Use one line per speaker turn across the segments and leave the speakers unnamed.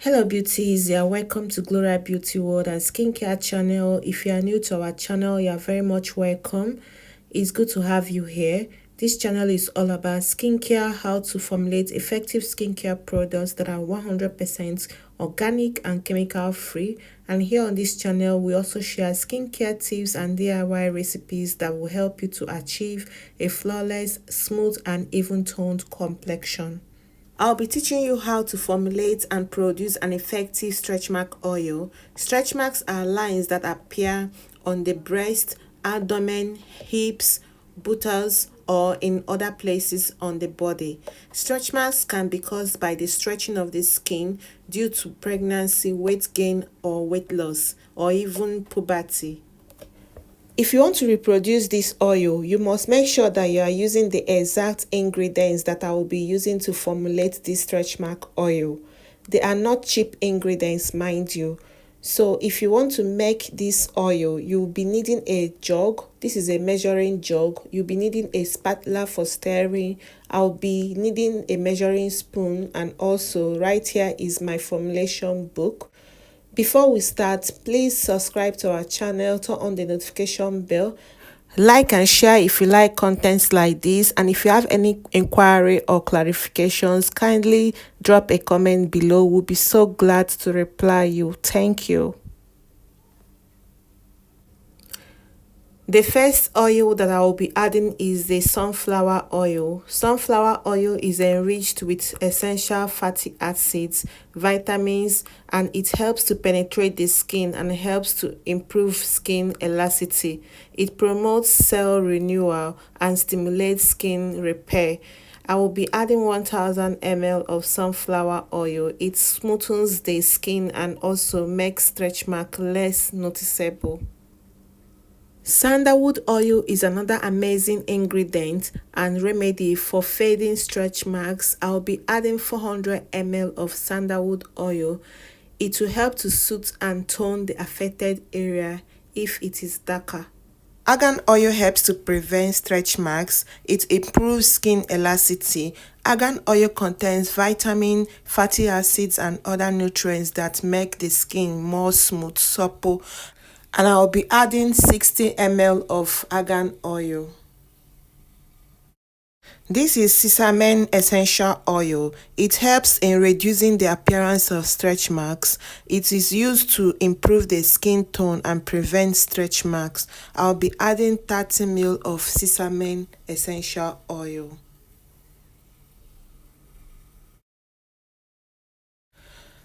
Hello beauties, you are welcome to GLOWRITE Beauty World and Skincare channel. If you are new to our channel, you are very much welcome. It's good to have you here. This channel is all about skincare, how to formulate effective skincare products that are 100% organic and chemical free. And here on this channel, we also share skincare tips and DIY recipes that will help you to achieve a flawless, smooth and even toned complexion. I'll be teaching you how to formulate and produce an effective stretch mark oil. Stretch marks are lines that appear on the breast, abdomen, hips, buttocks, or in other places on the body. Stretch marks can be caused by the stretching of the skin due to pregnancy, weight gain or weight loss, or even puberty. If you want to reproduce this oil, you must make sure that you are using the exact ingredients that I will be using to formulate this stretch mark oil. They are not cheap ingredients, mind you. So if you want to make this oil, you'll be needing a jug. This is a measuring jug. You'll be needing a spatula for stirring. I'll be needing a measuring spoon, and also right here is my formulation book. Before we start, please subscribe to our channel, turn on the notification bell, like and share if you like contents like this, and if you have any inquiry or clarifications, kindly drop a comment below. We'll be so glad to reply you. Thank you. The first oil that I will be adding is the sunflower oil. Sunflower oil is enriched with essential fatty acids, vitamins, and it helps to penetrate the skin and helps to improve skin elasticity. It promotes cell renewal and stimulates skin repair. I will be adding 1000 ml of sunflower oil. It smoothens the skin and also makes stretch mark less noticeable. Sandalwood oil is another amazing ingredient and remedy for fading stretch marks. I'll be adding 400 ml of sandalwood oil. It will help to soothe and tone the affected area if it is darker. Argan oil helps to prevent stretch marks. It improves skin elasticity. Argan oil contains vitamin, fatty acids and other nutrients that make the skin more smooth, supple, and I'll be adding 60 ml of argan oil. This is Sesame Essential oil. It helps in reducing the appearance of stretch marks. It is used to improve the skin tone and prevent stretch marks. I'll be adding 30 ml of Sesame Essential oil.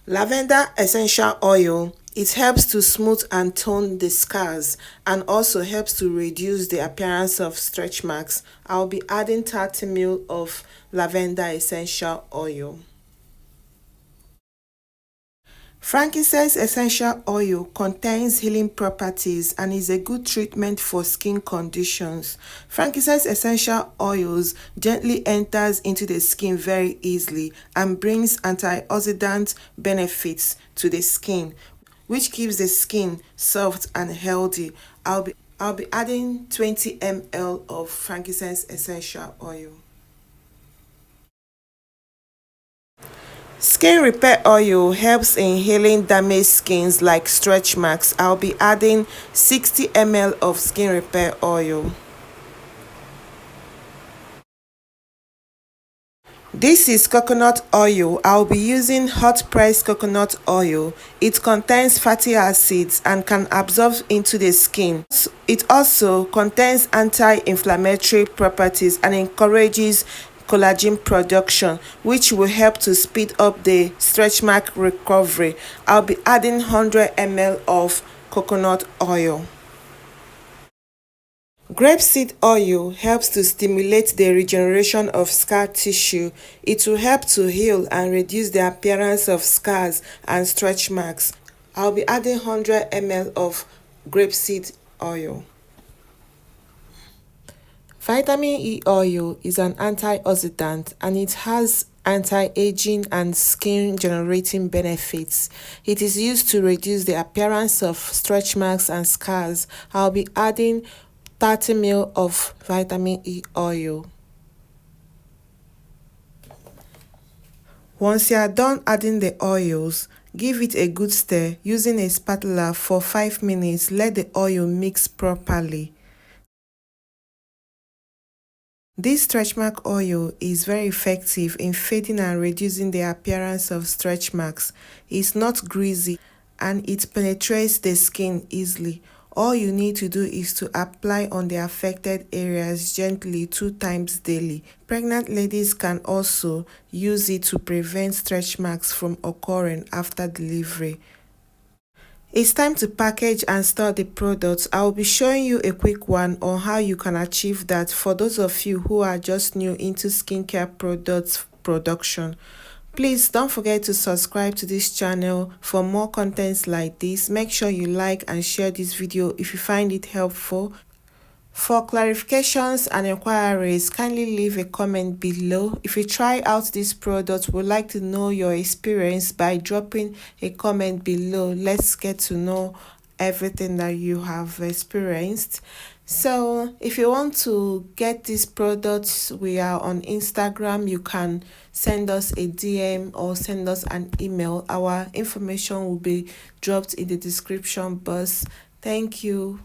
Lavender essential oil. It helps to smooth and tone the scars and also helps to reduce the appearance of stretch marks. I'll be adding 30 ml of lavender essential oil. Frankincense essential oil contains healing properties and is a good treatment for skin conditions. Frankincense essential oils gently enters into the skin very easily and brings antioxidant benefits to the skin, which keeps the skin soft and healthy. I'll be adding 20 ml of frankincense essential oil. Skin repair oil helps in healing damaged skins like stretch marks. I'll be adding 60 ml of skin repair oil. This is coconut oil. I'll be using hot pressed coconut oil. It contains fatty acids and can absorb into the skin. It also contains anti-inflammatory properties and encourages collagen production, which will help to speed up the stretch mark recovery. I'll be adding 100 ml of coconut oil. Grape seed oil helps to stimulate the regeneration of scar tissue. It will help to heal and reduce the appearance of scars and stretch marks. I'll be adding 100 ml of grape seed oil. Vitamin E oil is an antioxidant and it has anti-aging and skin generating benefits. It is used to reduce the appearance of stretch marks and scars. I'll be adding 30 ml of vitamin E oil. Once you are done adding the oils, Give it a good stir using a spatula for 5 minutes. Let the oil mix properly. This stretch mark oil is very effective in fading and reducing the appearance of stretch marks. It's not greasy and it penetrates the skin easily. All you need to do is to apply on the affected areas gently 2 times daily. Pregnant ladies can also use it to prevent stretch marks from occurring after delivery. It's time to package and store the products. I will be showing you a quick one on how you can achieve that for those of you who are just new into skincare products production. Please don't forget to subscribe to this channel for more contents like this. Make sure you like and share this video if you find it helpful. For clarifications and inquiries, kindly leave a comment below. If you try out this product, would like to know your experience by dropping a comment below. Let's get to know everything that you have experienced. So if you want to get these products, we are on Instagram. You can send us a DM or send us an email. Our information will be dropped in the description box. Thank you.